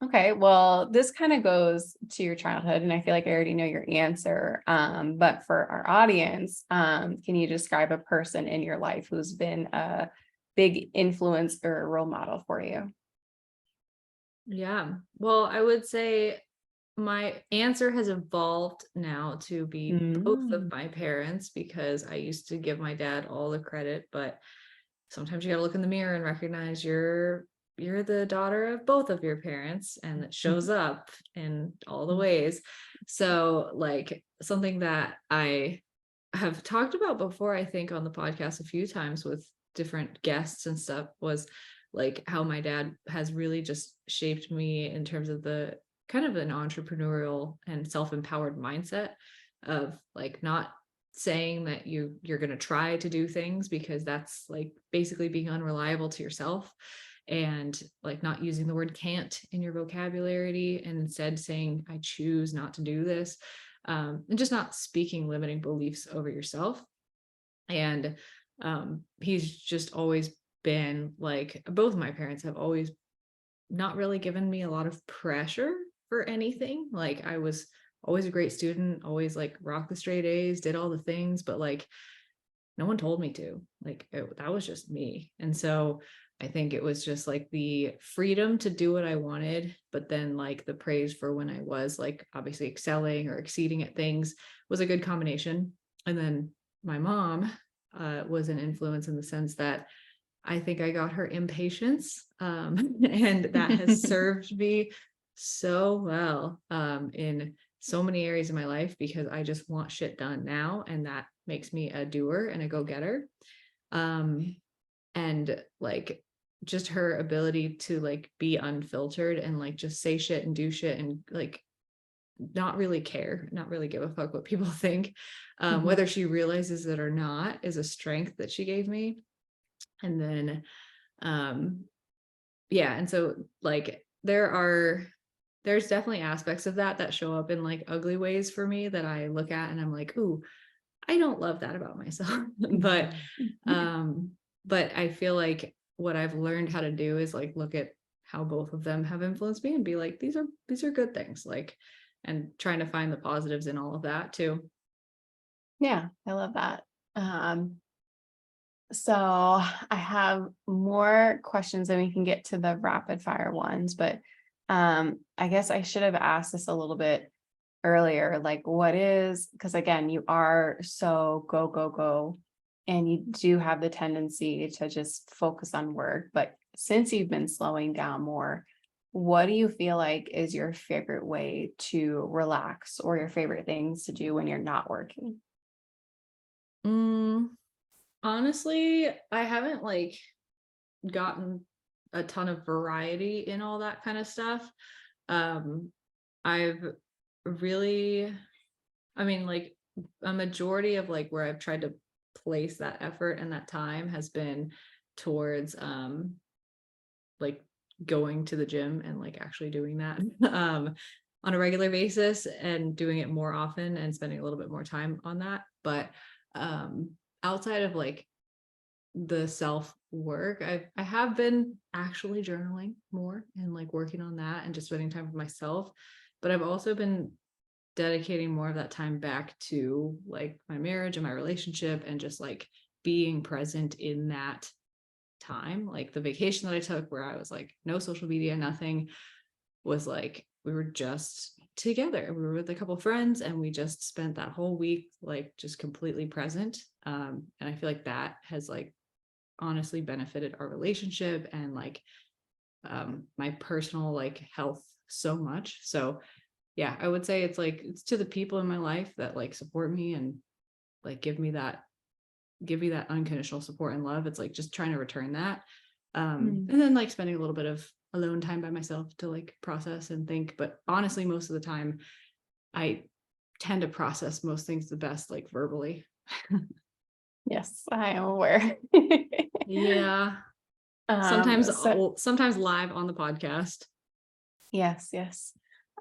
okay, well, this kind of goes to your childhood, and I feel like I already know your answer. But for our audience, can you describe a person in your life who's been a big influence or a role model for you? Yeah. Well, I would say my answer has evolved now to be both of Mm. my parents, because I used to give my dad all the credit, but sometimes you got to look in the mirror and recognize you're the daughter of both of your parents, and it shows up in all the ways. So like something that I have talked about before, I think on the podcast a few times with different guests and stuff, was like how my dad has really just shaped me in terms of the kind of an entrepreneurial and self-empowered mindset of like not saying that you're going to try to do things, because that's like basically being unreliable to yourself, and like not using the word can't in your vocabulary, and instead saying I choose not to do this. and just not speaking limiting beliefs over yourself. And he's just always been like, both my parents have always not really given me a lot of pressure for anything. Like I was always a great student, always like rocked the straight A's, did all the things, but like no one told me to. Like that was just me. And so I think it was just like the freedom to do what I wanted, but then like the praise for when I was like obviously excelling or exceeding at things was a good combination. And then my mom was an influence in the sense that I think I got her impatience, and that has served me so well in so many areas of my life, because I just want shit done now, and that makes me a doer and a go-getter. And like just her ability to like be unfiltered and like just say shit and do shit and like not really care, not really give a fuck what people think, whether she realizes it or not, is a strength that she gave me. And then yeah, and so like there's definitely aspects of that show up in like ugly ways for me that I look at and I'm like, ooh, I don't love that about myself. but I feel like what I've learned how to do is like look at how both of them have influenced me and be like, these are good things, like, and trying to find the positives in all of that too. Yeah, I love that. So I have more questions and we can get to the rapid fire ones, but I guess I should have asked this a little bit earlier, like what is, because again, you are so go, go, go, and you do have the tendency to just focus on work. But since you've been slowing down more, what do you feel like is your favorite way to relax or your favorite things to do when you're not working? Honestly, I haven't like gotten a ton of variety in all that kind of stuff. I've really, I mean, like a majority of like where I've tried to place that effort and that time has been towards like going to the gym and like actually doing that on a regular basis and doing it more often and spending a little bit more time on that. But outside of like the self work, I have been actually journaling more and like working on that and just spending time with myself. But I've also been dedicating more of that time back to like my marriage and my relationship and just like being present in that time. Like the vacation that I took where I was like no social media, nothing, was like we were just together. We were with a couple friends and we just spent that whole week like just completely present. And I feel like that has like honestly benefited our relationship and like my personal like health so much. So yeah, I would say it's like it's to the people in my life that like support me and like give me that unconditional support and love. It's like just trying to return that. And then like spending a little bit of alone time by myself to like process and think. But honestly, most of the time I tend to process most things the best like verbally. Yes, I am aware. Yeah. Sometimes So sometimes live on the podcast. yes, yes.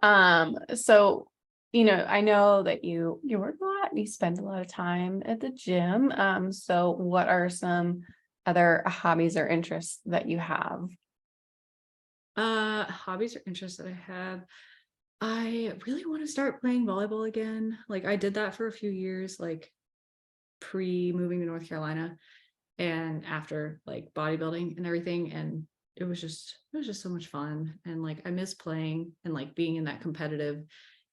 So I know that you work a lot, you spend a lot of time at the gym. So what are some other hobbies or interests that you have? Hobbies or interests that I have. I really want to start playing volleyball again. Like I did that for a few years, like pre moving to North Carolina and after like bodybuilding and everything. And it was just so much fun. And like I miss playing and like being in that competitive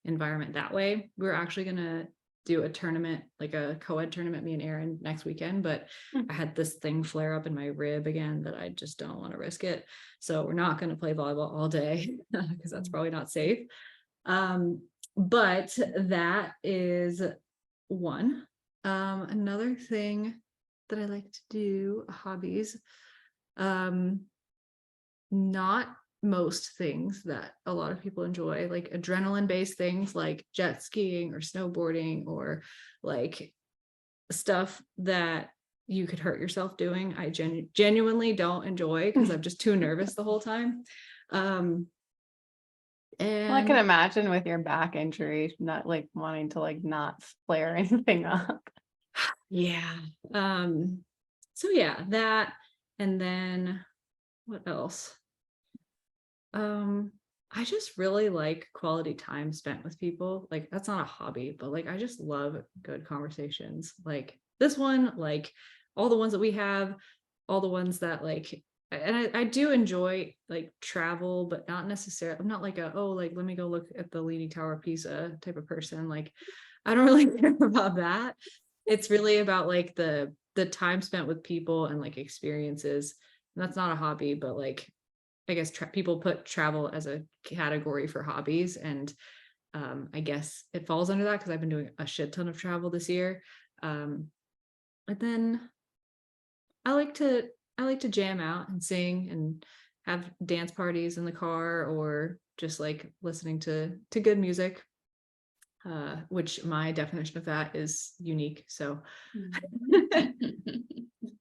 environment that way. We were actually gonna do a tournament, like a co-ed tournament, me and Aaron, next weekend, but I had this thing flare up in my rib again that I just don't want to risk it. So we're not going to play volleyball all day because that's probably not safe. But that is one. Another thing that I like to do, hobbies, not most things that a lot of people enjoy, like adrenaline based things like jet skiing or snowboarding or like stuff that you could hurt yourself doing. I genuinely don't enjoy because I'm just too nervous the whole time. Well, I can And imagine with your back injury, not like wanting to like not flare anything up. yeah. Um, so yeah, that, and then what else? Um, I just really like quality time spent with people. Like that's not a hobby, but like I just love good conversations. Like this one, like all the ones that we have, all the ones that like, and I do enjoy like travel, but not necessarily, I'm not like a, oh, like let me go look at the Leaning Tower of Pisa type of person. Like I don't really care about that. It's really about like the time spent with people and like experiences. And that's not a hobby, but like I guess people put travel as a category for hobbies, and I guess it falls under that because I've been doing a shit ton of travel this year. And then I like to I like to jam out and sing and have dance parties in the car, or just like listening to good music, which my definition of that is unique. So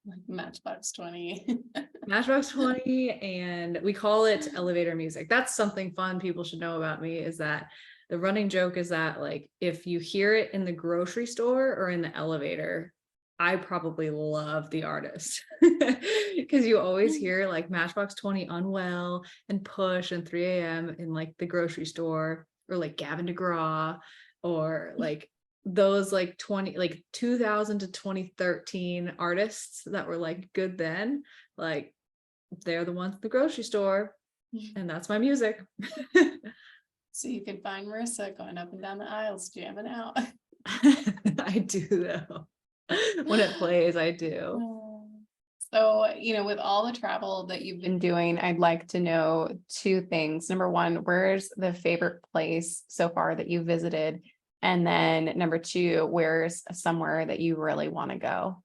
Like Matchbox 20. Matchbox 20, and we call it elevator music. That's something fun people should know about me, is that the running joke is that like if you hear it in the grocery store or in the elevator, I probably love the artist because you always hear like Matchbox 20 Unwell and Push and 3 a.m. in like the grocery store, or like Gavin DeGraw, or like those like 20 like 2000 to 2013 artists that were like good then. Like they're the ones at the grocery store, and that's my music. So you can find Marissa going up and down the aisles, jamming out. I do though. When it plays, I do. So, with all the travel that you've been doing, I'd like to know two things. Number one, where's the favorite place so far that you visited? And then number two, where's somewhere that you really want to go?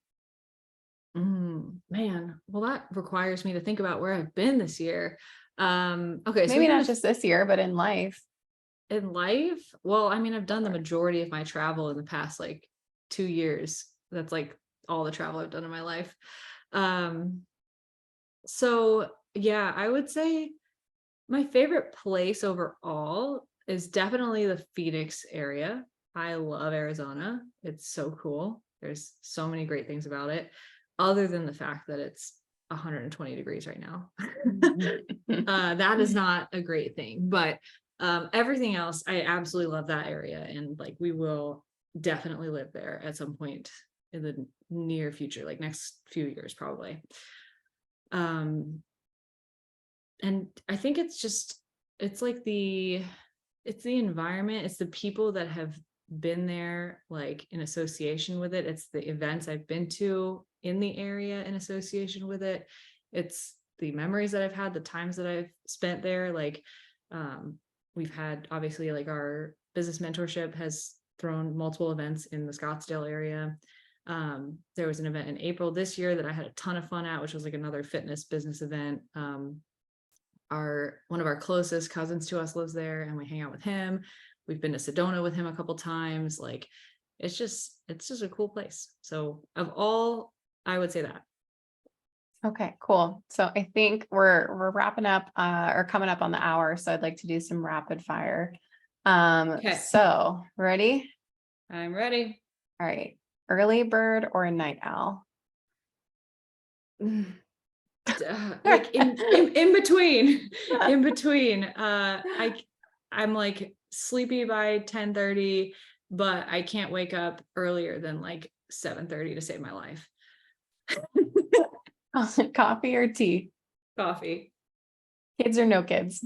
Man, well, that requires me to think about where I've been this year. Okay, so Maybe we've not been just this year, but in life. in life. Well, I mean, I've done the majority of my travel in the past like 2 years. That's like all the travel I've done in my life. Um, so yeah, I would say my favorite place overall is definitely the Phoenix area. I love Arizona. It's so cool. There's so many great things about it, other than the fact that it's 120 degrees right now. That is not a great thing, but everything else, I absolutely love that area. And like, we will definitely live there at some point in the near future, like next few years, probably. Um, and I think it's like it's the environment, it's the people that have been there like in association with it, it's the events I've been to in the area in association with it, it's the memories that I've had, the times that I've spent there. Like we've had, obviously, like our business mentorship has thrown multiple events in the Scottsdale area. There was an event in April this year that I had a ton of fun at, which was like another fitness business event. One of our closest cousins to us lives there, and we hang out with him. We've been to Sedona with him a couple times. Like it's just a cool place. So of all, I would say that. Okay, cool. So I think we're wrapping up or coming up on the hour. So I'd like to do some rapid fire. Okay, So ready? I'm ready. All right. Early bird or a night owl? Like in between, in between. I'm like sleepy by 10:30, but I can't wake up earlier than like 7:30 to save my life. Coffee or tea? Coffee. Kids or no kids?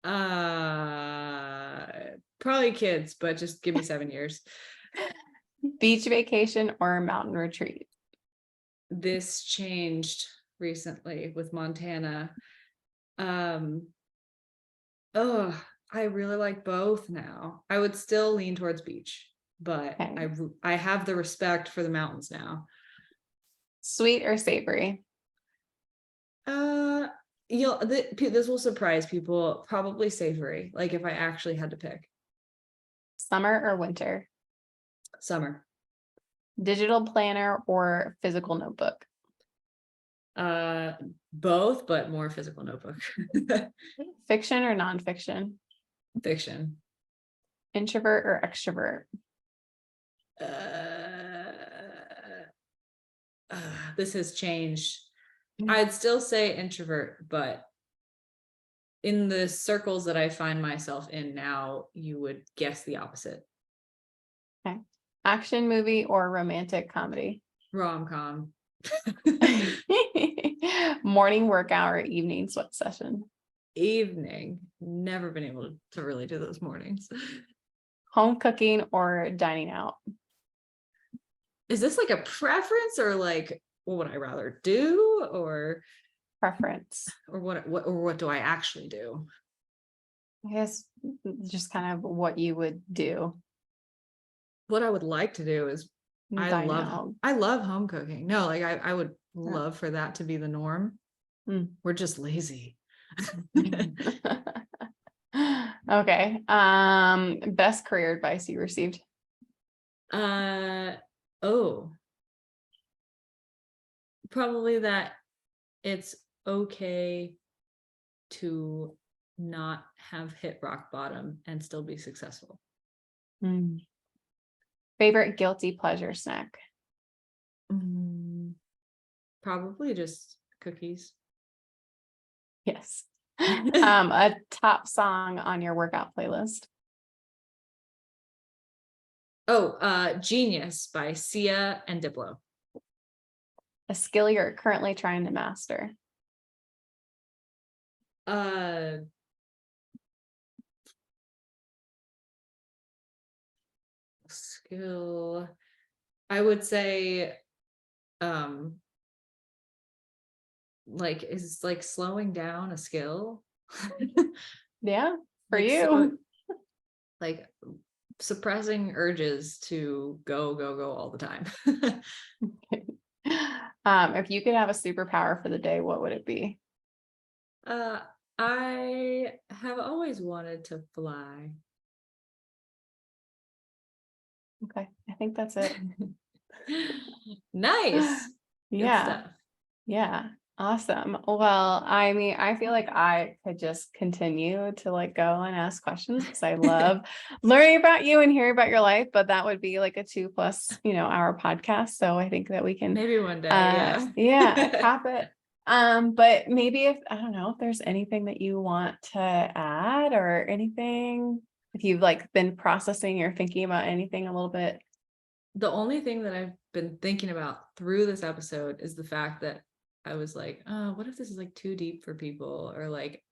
Uh, Probably kids, but just give me 7 years. Beach vacation or mountain retreat? This changed recently with Montana. Um, oh, I really like both now. I would still lean towards beach, but Okay. I have the respect for the mountains now. Sweet or savory? Uh, this will surprise people. Probably savory. Like if I actually had to pick. Summer or winter? Summer. Digital planner or physical notebook? Both, but more physical notebook. Fiction or nonfiction? Fiction. Introvert or extrovert? This has changed. I'd still say introvert, but in the circles that I find myself in now, you would guess the opposite. Okay. Action movie or romantic comedy? Rom-com. Morning workout or evening sweat session? Evening. Never been able to really do those mornings. Home cooking or dining out? Is this like a preference, or like what would I rather do, or Preference. what do I actually do? I guess just kind of what you would do. What I would like to do is Dine out. I love home cooking. No, like I would Yeah. love for that to be the norm. We're just lazy. Okay. Best career advice you received? Probably that it's okay to not have hit rock bottom and still be successful. Favorite guilty pleasure snack? Probably just cookies. Yes. A top song on your workout playlist? Genius by Sia and Diplo. A skill you're currently trying to master? Skill, I would say, like, is like slowing down a skill? Yeah, for Like, you. like suppressing urges to go all the time. If you could have a superpower for the day, what would it be? I have always wanted to fly. Okay, I think that's it. Nice. Yeah. Good stuff. Yeah. Awesome. Well, I mean, I feel like I could just continue to like go and ask questions because I love learning about you and hearing about your life, but that would be like a 2+ hour podcast. So I think that we can Maybe one day. Yeah. cap it. But maybe if I don't know if there's anything that you want to add or anything, if you've like been processing or thinking about anything a little bit. The only thing that I've been thinking about through this episode is the fact that I was like, oh, what if this is like too deep for people? Or like,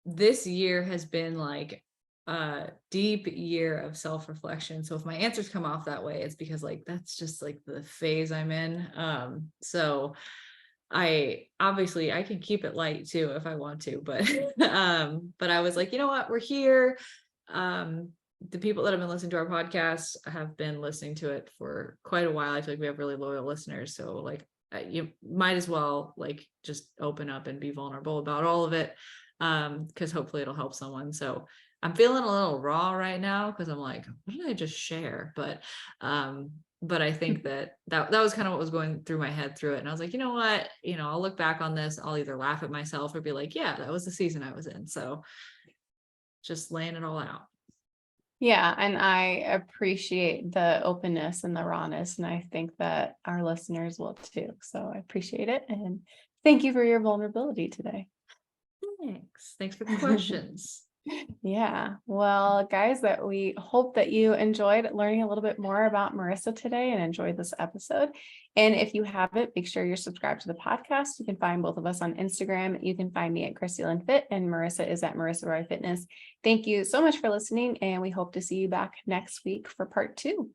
this year has been like a deep year of self-reflection. So if my answers come off that way, it's because like, that's just like the phase I'm in. So I can keep it light too, if I want to, but I was like, you know what, we're here. The people that have been listening to our podcast have been listening to it for quite a while. I feel like we have really loyal listeners. So like, you might as well like just open up and be vulnerable about all of it. Because hopefully it'll help someone. So I'm feeling a little raw right now because I'm like, what did I just share? But I think that was kind of what was going through my head through it. And I was like, you know what, I'll look back on this. I'll either laugh at myself or be like, yeah, that was the season I was in. So just laying it all out. Yeah, and I appreciate the openness and the rawness, and I think that our listeners will too. So I appreciate it, and thank you for your vulnerability today. Thanks for the questions. Yeah, well, guys, that we hope that you enjoyed learning a little bit more about Marissa today and enjoyed this episode. And if you haven't, make sure you're subscribed to the podcast. You can find both of us on Instagram. You can find me at Christina Fit, and Marissa is at Marissa Roy Fitness. Thank you so much for listening, and we hope to see you back next week for part 2.